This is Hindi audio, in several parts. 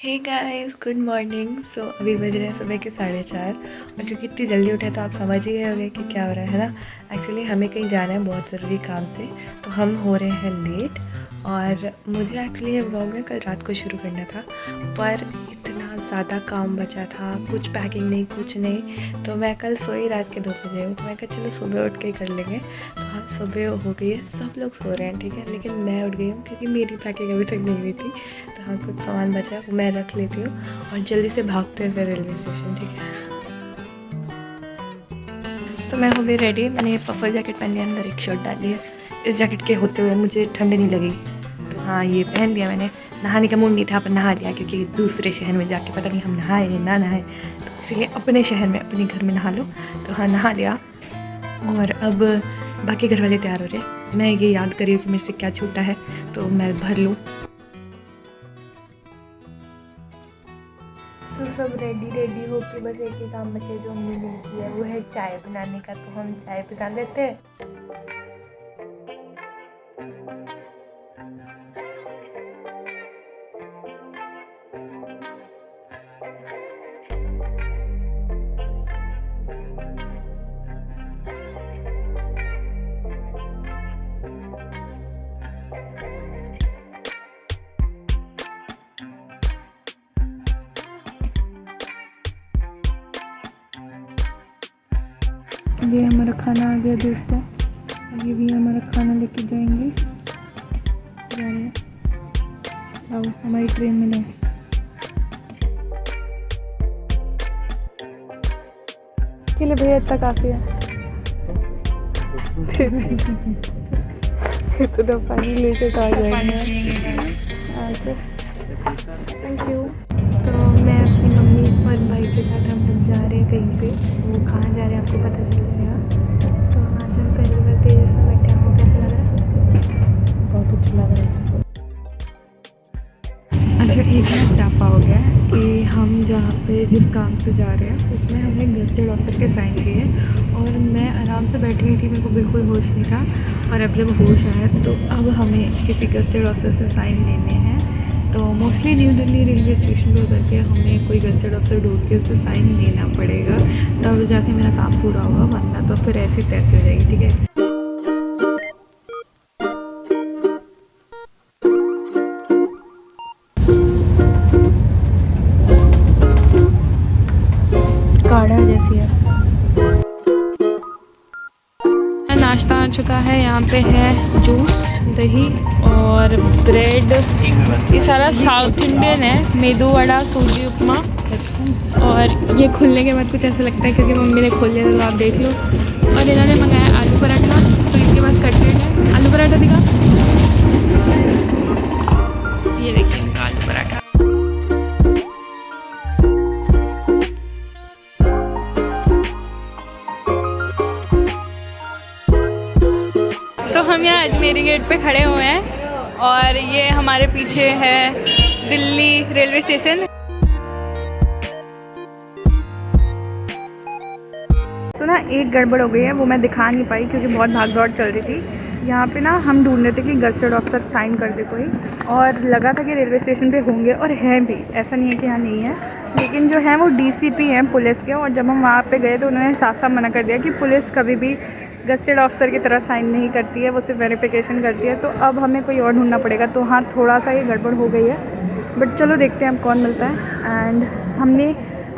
हे गाइस, गुड मॉर्निंग। सो अभी बज रहे हैं सुबह के 4:30 और क्योंकि इतनी जल्दी उठे तो आप समझ ही गए होंगे कि क्या हो रहा है ना। एक्चुअली हमें कहीं जाना है बहुत ज़रूरी काम से, तो हम हो रहे हैं लेट। और मुझे एक्चुअली ये व्लॉग में कल रात को शुरू करना था, पर इतना ज़्यादा काम बचा था, कुछ पैकिंग नहीं, कुछ नहीं। तो मैं कल सोई रात के 2 बजे हूँ, तो मैं कहा चलो सुबह उठ के ही कर लेंगे। तो हाँ, सुबह हो गई है, सब लोग सो रहे हैं, ठीक है, लेकिन मैं उठ गई हूँ क्योंकि मेरी पैकिंग अभी तक नहीं हुई थी। तो हाँ, कुछ सामान बचा है वो मैं रख लेती हूँ और जल्दी से भागते हैं फिर रेलवे स्टेशन, ठीक है। तो मैं हो गई रेडी। मैंने ये पफर जैकेट पहन लिया, अंदर एक शर्ट डाली है। इस जैकेट के होते हुए मुझे ठंड नहीं लगेगी, तो हाँ ये पहन लिया मैंने। नहाने का मूड नहीं था पर नहा लिया, क्योंकि दूसरे शहर में जाके पता नहीं हम नहाए ना नहाए, तो इसलिए अपने शहर में अपने घर में नहा लो। तो हाँ, नहा लिया। और अब बाकी घर वाले तैयार हो रहे हैं। मैं ये याद करी हूँ कि मेरे से क्या छूटा है, तो मैं भर लूँ। तो सब रेडी होके बस एक ही काम बचे जो हमने नहीं किया, वो है चाय बनाने का। तो हम चाय बना लेते हैं। ये हमारा खाना आ गया दोस्तों। ये भी हमारा खाना लेके जाएंगे, जा रहे हैं। आओ हमारी ट्रेन में लें। के लिए भैया इतना काफ़ी है। इतना पानी लेके कहाँ जाएंगे। Thank you. तो मैं अपनी मम्मी और भाई के साथ हम सब जा रहे हैं कहीं पे। वो कहाँ जा रहे हैं आपको पता चल जाएगा। तो आज हम पहली बार तेजस में बैठे हैं। आपको कैसा लग रहा है? बहुत अच्छा लग रहा है। अच्छा, एक ना स्यापा हो गया है कि हम जहाँ पे जिस काम से जा रहे हैं उसमें हमने गज़टेड ऑफिसर के साइन किए, और मैं आराम से बैठी हुई थी, मेरे को बिल्कुल होश नहीं था। और अब जब होश आया तो अब हमें किसी गज़टेड ऑफिसर से साइन लेने हैं। तो mostly new Delhi railway station पे उतर के हमें कोई गज़टेड ऑफिसर ढूंढ के उससे साइन लेना पड़ेगा, तब जाके मेरा काम पूरा होगा, वरना तो फिर ऐसे तैसे हो जाएगी, ठीक है। काढ़ा जैसी है। नाश्ता आ चुका है, यहाँ पे है जूस, दही और ब्रेड। ये सारा साउथ इंडियन है, मेदू वड़ा, सूजी उपमा। और ये खुलने के बाद कुछ ऐसा लगता है क्योंकि मम्मी ने खोल लिया, तो आप देख लो। और इन्होंने मंगाया आलू पराठा, तो इनके पास कटलेट है। आलू पराठा दिखा, ये देखिए इनका आलू पराठा। तो हम यहाँ अजमेरी गेट पे खड़े हुए हैं और ये हमारे पीछे है दिल्ली रेलवे स्टेशन। तो ना एक गड़बड़ हो गई है, वो मैं दिखा नहीं पाई क्योंकि बहुत भाग दौड़ चल रही थी। यहाँ पे ना हम ढूंढ रहे थे कि गज़टेड ऑफिसर साइन कर दे कोई, और लगा था कि रेलवे स्टेशन पे होंगे, और हैं भी, ऐसा नहीं है कि यहाँ नहीं है। लेकिन जो है वो डीसीपी हैं पुलिस के, और जब हम वहाँ पे गए तो उन्होंने साफ साफ मना कर दिया कि पुलिस कभी भी गज़टेड ऑफिसर की तरह साइन नहीं करती है, वो सिर्फ वेरिफिकेशन करती है। तो अब हमें कोई और ढूंढना पड़ेगा। तो हाँ, थोड़ा सा ये गड़बड़ हो गई है, बट चलो देखते हैं अब कौन मिलता है। एंड हमने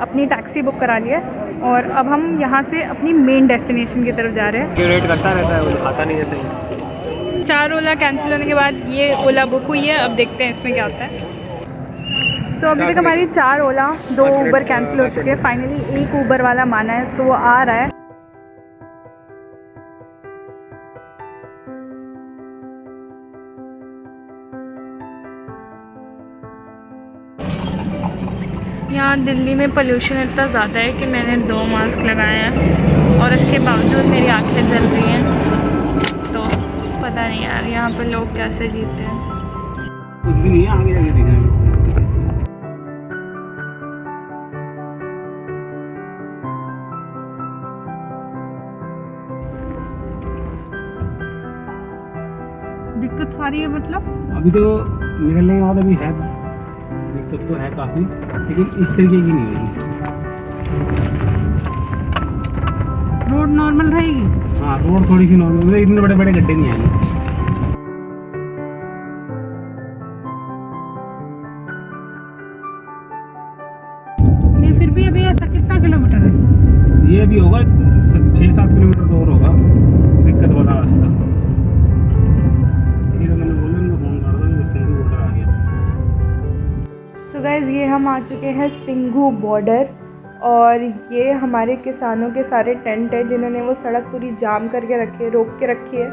अपनी टैक्सी बुक करा लिया और अब हम यहाँ से अपनी मेन डेस्टिनेशन की तरफ जा रहे हैं। रेट करता रहता है, वो दिखाता नहीं है सही। 4 ओला कैंसिल होने के बाद ये ओला बुक हुई है। अब देखते हैं इसमें क्या होता है। सो अभी तक हमारी 4 ओला, 2 ऊबर कैंसिल हो चुके हैं। फाइनली एक ऊबर वाला माना है, तो वो आ रहा है। यहाँ दिल्ली में पोल्यूशन इतना ज़्यादा है कि मैंने 2 मास्क लगाए हैं और इसके बावजूद मेरी आँखें जल रही हैं। तो पता नहीं यार, यहाँ पे लोग कैसे जीते हैं। कुछ भी नहीं है, आगे आगे दिखाएंगे। दिक्कत सारी है मतलब। अभी तो निकलने के बाद अभी है, तक तो है काफ़ी, लेकिन इस तरीके की नहीं होगी। रोड नॉर्मल रहेगी। हाँ, रोड थोड़ी सी नॉर्मल है, इतने बड़े बड़े गड्ढे नहीं आएंगे। नहीं फिर भी अभी ऐसा कितना किलोमीटर है? ये भी होगा 6-7 किलोमीटर दूर होगा, दिक्कत वाला रास्ता। इसी तो मैंने बोला उनको फ़ोन कर दो, सिंधु बॉर्डर आ गया। सो गाइज़ ये हम आ चुके हैं सिंघू बॉर्डर, और ये हमारे किसानों के सारे टेंट है जिन्होंने वो सड़क पूरी जाम करके रखी है, रोक के रखी है।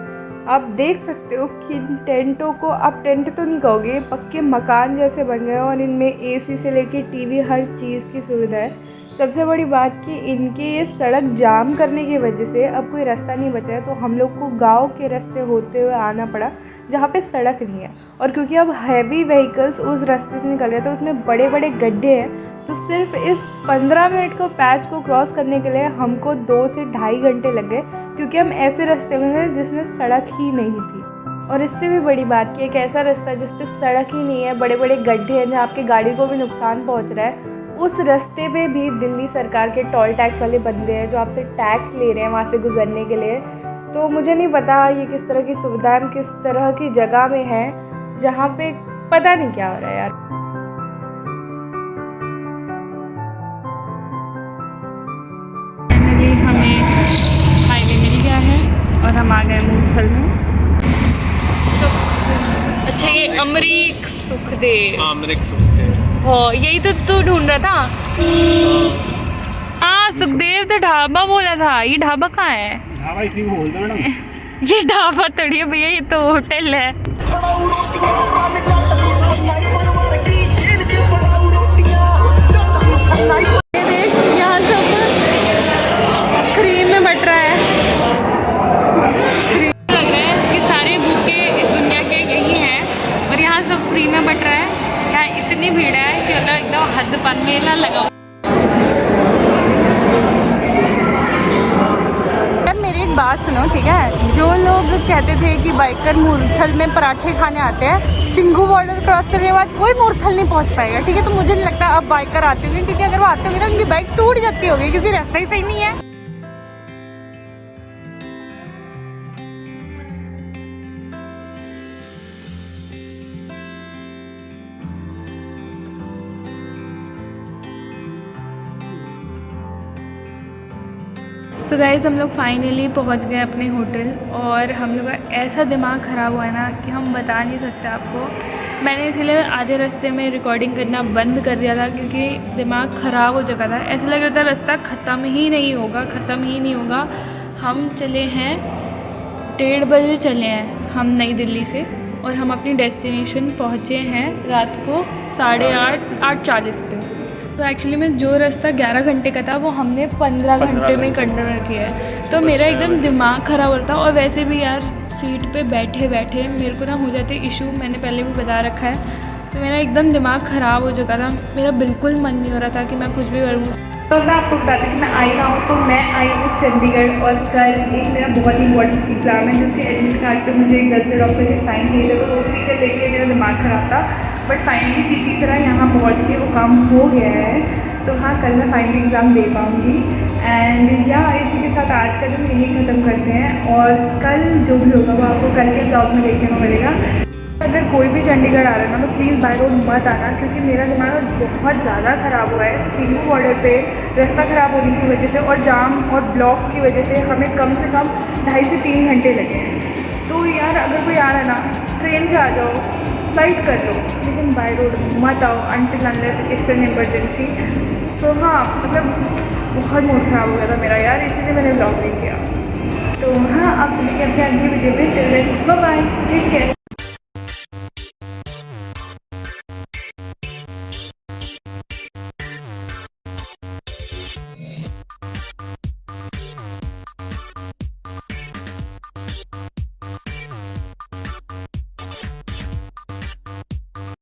आप देख सकते हो कि इन टेंटों को आप टेंट तो नहीं कहोगे, पक्के मकान जैसे बन गए, और इनमें एसी से लेके टीवी हर चीज़ की सुविधा है। सबसे बड़ी बात कि इनके ये सड़क जाम करने की वजह से अब कोई रास्ता नहीं बचा है, तो हम लोग को गांव के रास्ते होते हुए आना पड़ा जहाँ पे सड़क नहीं है। और क्योंकि अब हैवी व्हीकल्स उस रास्ते से निकल रहे हैं तो उसमें बड़े बड़े गड्ढे हैं, तो सिर्फ इस 15 मिनट को पैच को क्रॉस करने के लिए हमको 2 से ढाई घंटे लग गए, क्योंकि हम ऐसे रास्ते में हैं जिसमें सड़क ही नहीं थी। और इससे भी बड़ी बात कि एक ऐसा रास्ता जिस पे सड़क ही नहीं है, बड़े बड़े गड्ढे हैं जहाँ आपकी गाड़ी को भी नुकसान पहुँच रहा है, उस रास्ते पे भी दिल्ली सरकार के टोल टैक्स वाले बंदे हैं जो आपसे टैक्स ले रहे हैं वहाँ से गुजरने के लिए। तो मुझे नहीं पता ये किस तरह की सुविधा किस तरह की जगह में है जहाँ पे पता नहीं क्या हो रहा है यार। फाइनली हमें हाईवे मिल गया है और हम आ गए मूलथल में। अच्छा ये अमरीक सुखदेव, अमरीक सुखदेव, हाँ यही तो तू ढूंढ रहा था। हाँ सुखदेव तो ढाबा बोला था, ये ढाबा कहाँ है? ढाबा इसी को बोलते हैं मैडम। ये ढाबा थोड़ी है भैया, ये तो होटल है। ये देख यहाँ सब फ्री में बट रहा है। फ्री लग रहा है कि सारे भूखे इस दुनिया के यही हैं और यहाँ सब फ्री में बट रहा है। यहाँ इतनी भीड़ है कि मतलब एकदम हद पान मेला लगा हुआ। मेरी एक बात सुनो ठीक है, जो लोग कहते थे कि बाइकर मूलथल में पराठे खाने आते हैं, सिंघू बॉर्डर क्रॉस करने के बाद कोई मूलथल नहीं पहुंच पाएगा, ठीक है? तो मुझे नहीं लगता अब बाइकर आते होंगे, क्योंकि अगर वो आते होंगे ना उनकी बाइक टूट जाती होगी, क्योंकि रास्ता ही सही नहीं है। तो गाइज़ हम लोग फाइनली पहुंच गए अपने होटल, और हम लोग का ऐसा दिमाग ख़राब हुआ है ना कि हम बता नहीं सकते आपको। मैंने इसीलिए आधे रास्ते में रिकॉर्डिंग करना बंद कर दिया था, क्योंकि दिमाग ख़राब हो चुका था। ऐसा लग रहा था रास्ता ख़त्म ही नहीं होगा, ख़त्म ही नहीं होगा। हम चले हैं 1:30 बजे चले हैं हम नई दिल्ली से, और हम अपनी डेस्टिनेशन पहुँचे हैं रात को 8:40 पे। तो एक्चुअली में जो रास्ता 11 घंटे का था वो हमने 15 घंटे में कंट्रोल किया है। तो मेरा एकदम दिमाग ख़राब हो रहा था, और वैसे भी यार सीट पे बैठे बैठे मेरे को ना हो जाते इशू, मैंने पहले भी बता रखा है। तो मेरा एकदम दिमाग ख़राब हो चुका था, मेरा बिल्कुल मन नहीं हो रहा था कि मैं कुछ भी करूँ। तो मैं आपको बताती कि मैं आई कहाँ हूँ। तो मैं आई हूँ चंडीगढ़, और कल एक मेरा बहुत इंपॉर्टेंट एग्ज़ाम है जिसके एडमिट कार्ड पे मुझे एक गज़टेड ऑफिसर के साइन चाहिए थे, तो उसी को लेके मेरा दिमाग ख़राब था। बट फाइनली किसी तरह यहाँ पहुँच के वो काम हो गया है, तो हाँ कल मैं फाइनली एग्ज़ाम दे पाऊँगी। एंड या इसी के साथ आज का दिन यही ख़त्म करते हैं, और कल जो भी होगा वो आपको कल के ब्लॉग में देखने को मिलेगा। अगर कोई भी चंडीगढ़ आ रहा है ना तो प्लीज़ बाय रोड मत आना, क्योंकि मेरा दिमाग बहुत ज़्यादा ख़राब हुआ है। सिंघू बॉर्डर पे रास्ता ख़राब होने की वजह से और जाम और ब्लॉक की वजह से हमें कम से कम 2.5 से 3 घंटे लगे हैं। तो यार अगर कोई आ रहा है ना, ट्रेन से आ जाओ, फ्लाइट कर लो, लेकिन बाय रोड मत आओ until unless it's an emergency. तो हाँ मतलब बहुत मूड ख़राब हो गया था मेरा यार, इसीलिए मैंने ब्लॉग नहीं किया। तो हाँ अब मिलते हैं अपने अगली वीडियो में। Till then bye bye, take care.